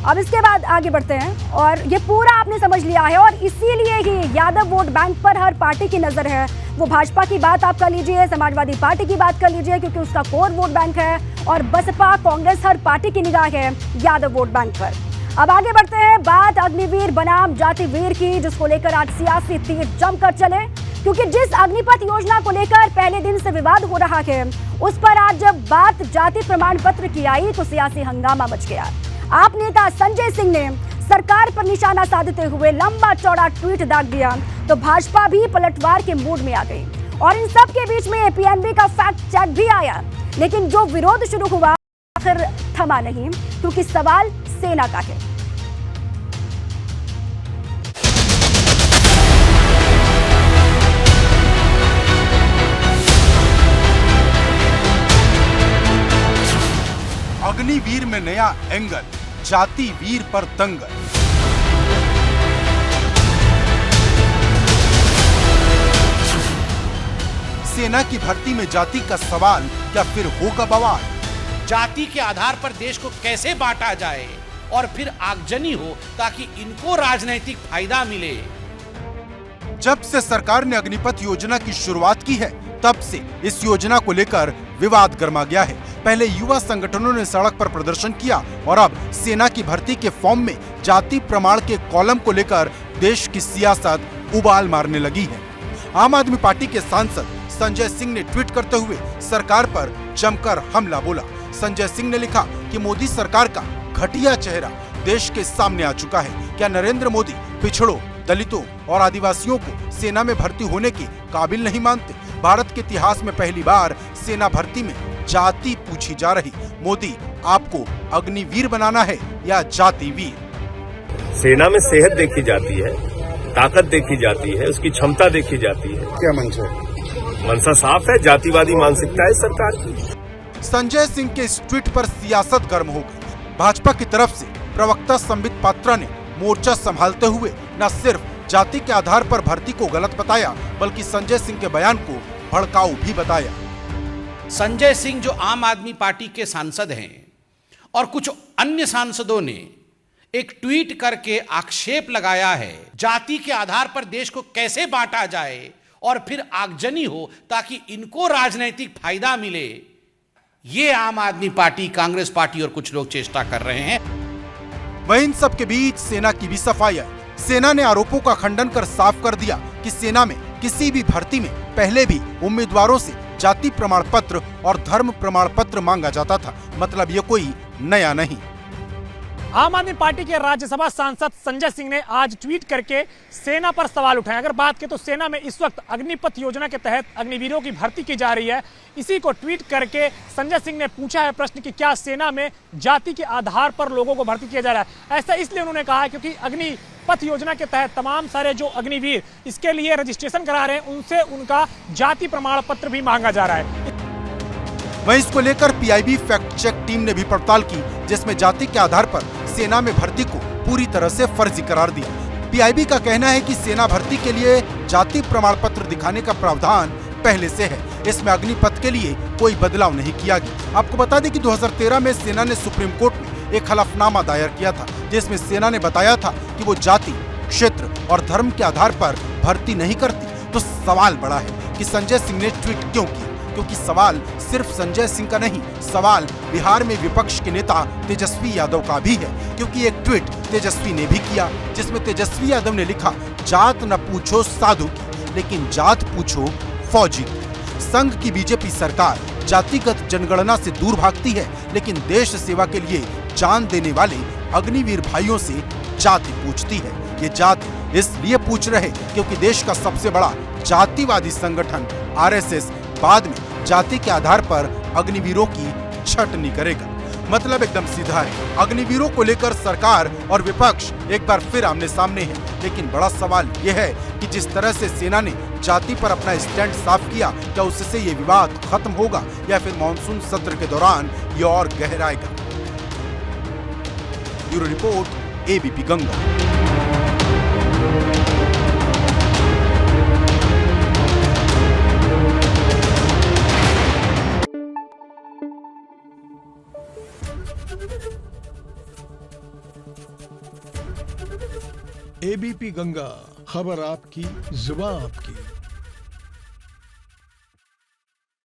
अब इसके बाद आगे बढ़ते हैं और ये पूरा आपने समझ लिया है और इसीलिए ही यादव वोट बैंक पर हर पार्टी की नजर है। वो भाजपा की बात आप कर लीजिए, समाजवादी पार्टी की बात कर लीजिए क्योंकि उसका कोर वोट बैंक है, और बसपा कांग्रेस हर पार्टी की निगाह है यादव वोट बैंक पर। अब आगे बढ़ते हैं, बात अग्निवीर बनाम जातिवीर की, जिसको लेकर आज सियासी तीर जमकर चले, क्योंकि जिस अग्निपथ योजना को लेकर पहले दिन से विवाद हो रहा है उस पर आज जब बात जाति प्रमाण पत्र की आई तो सियासी हंगामा मच गया। आप नेता संजय सिंह ने सरकार पर निशाना साधते हुए लंबा चौड़ा ट्वीट दाग दिया तो भाजपा भी पलटवार के मूड में आ गई और इन सब के बीच में पीएनबी का फैक्ट चेक भी आया, लेकिन जो विरोध शुरू हुआ आखिर थमा नहीं, क्योंकि सवाल सेना का है। अग्निवीर में नया एंगल, जाति वीर पर दंगल। सेना की भर्ती में जाति का सवाल, क्या फिर होगा बवाल? जाति के आधार पर देश को कैसे बांटा जाए और फिर आगजनी हो ताकि इनको राजनीतिक फायदा मिले। जब से सरकार ने अग्निपथ योजना की शुरुआत की है तब से इस योजना को लेकर विवाद गर्मा गया है। पहले युवा संगठनों ने सड़क पर प्रदर्शन किया और अब सेना की भर्ती के फॉर्म में जाति प्रमाण के कॉलम को लेकर देश की सियासत उबाल मारने लगी है। आम आदमी पार्टी के सांसद संजय सिंह ने ट्वीट करते हुए सरकार पर जमकर हमला बोला। संजय सिंह ने लिखा कि मोदी सरकार का घटिया चेहरा देश के सामने आ चुका है। क्या नरेंद्र मोदी पिछड़ों, दलितों और आदिवासियों को सेना में भर्ती होने के काबिल नहीं मानते? भारत के इतिहास में पहली बार सेना भर्ती में जाति पूछी जा रही। मोदी, आपको अग्निवीर बनाना है या जाति वीर? सेना में सेहत देखी जाती है, ताकत देखी जाती है, उसकी क्षमता देखी जाती है। क्या मंशा है? मंशा साफ है, जातिवादी मानसिकता है सरकार की। संजय सिंह के इस ट्वीट पर सियासत गर्म हो गई। भाजपा की तरफ से प्रवक्ता संबित पात्रा ने मोर्चा संभालते हुए न सिर्फ जाति के आधार पर भर्ती को गलत बताया बल्कि संजय सिंह के बयान को भड़काऊ भी बताया। संजय सिंह जो आम आदमी पार्टी के सांसद हैं और कुछ अन्य सांसदों ने एक ट्वीट करके आक्षेप लगाया है जाति के आधार पर देश को कैसे बांटा जाए और फिर आगजनी हो ताकि इनको राजनीतिक फायदा मिले। ये आम आदमी पार्टी, कांग्रेस पार्टी और कुछ लोग चेष्टा कर रहे हैं। वहीं इन सब के बीच सेना की भी सफाई आई। सेना ने आरोपों का खंडन कर साफ कर दिया कि सेना में किसी भी भर्ती में पहले भी उम्मीदवारों से जाति प्रमाण पत्र और धर्म प्रमाण पत्र मांगा जाता था। मतलब ये कोई नया नहीं। आम आदमी पार्टी के राज्यसभा सांसद संजय सिंह ने आज ट्वीट करके सेना पर सवाल उठाए। अगर बात करें तो सेना में इस वक्त अग्निपथ योजना के तहत अग्निवीरों की भर्ती की जा रही है। इसी को ट्वीट करके संजय सिंह ने पूछा है प्रश्न कि क्या सेना में जाति के आधार पर लोगों को भर्ती किया जा रहा है। ऐसा इसलिए उन्होंने कहा है क्योंकि अग्निपथ योजना के तहत तमाम सारे जो अग्निवीर इसके लिए रजिस्ट्रेशन करा रहे हैं उनसे उनका जाति प्रमाण पत्र भी मांगा जा रहा है। वहीं इसको लेकर पीआईबी फैक्ट चेक टीम ने भी पड़ताल की, जिसमें जाति के आधार पर सेना में भर्ती को पूरी तरह से फर्जी करार दिया। पीआईबी का कहना है कि सेना भर्ती के लिए जाति प्रमाण पत्र दिखाने का प्रावधान पहले से है। इसमें अग्निपथ के लिए कोई बदलाव नहीं किया गया। आपको बता दें कि 2013 में सेना ने सुप्रीम कोर्ट में एक हलफनामा दायर किया था, जिसमें सेना ने बताया था कि वो जाति, क्षेत्र और धर्म के आधार पर भर्ती नहीं करती। तो सवाल बड़ा है कि संजय सिंह ने ट्वीट क्यों किया, क्योंकि सवाल सिर्फ संजय सिंह का नहीं, सवाल बिहार में विपक्ष के नेता तेजस्वी यादव का भी है, क्योंकि एक ट्वीट तेजस्वी ने भी किया जिसमें तेजस्वी यादव ने लिखा, जात न पूछो साधु की लेकिन जात पूछो फौजी की। संघ की बीजेपी सरकार जातिगत जनगणना से दूर भागती है, लेकिन देश सेवा के लिए जान देने वाले अग्निवीर भाइयों से जाति पूछती है। ये जाति इसलिए पूछ रहे क्योंकि देश का सबसे बड़ा जातिवादी संगठन आरएसएस बाद में जाति के आधार पर अग्निवीरों की छटनी करेगा। मतलब एकदम सीधा है, अग्निवीरों को लेकर सरकार और विपक्ष एक बार फिर आमने सामने है। लेकिन बड़ा सवाल यह है कि जिस तरह से सेना ने जाति पर अपना स्टैंड साफ किया, क्या उससे ये विवाद खत्म होगा या फिर मॉनसून सत्र के दौरान ये और गहराएगा? Bureau report, ABP Ganga. ABP Ganga, खबर आपकी, जुबान आपकी।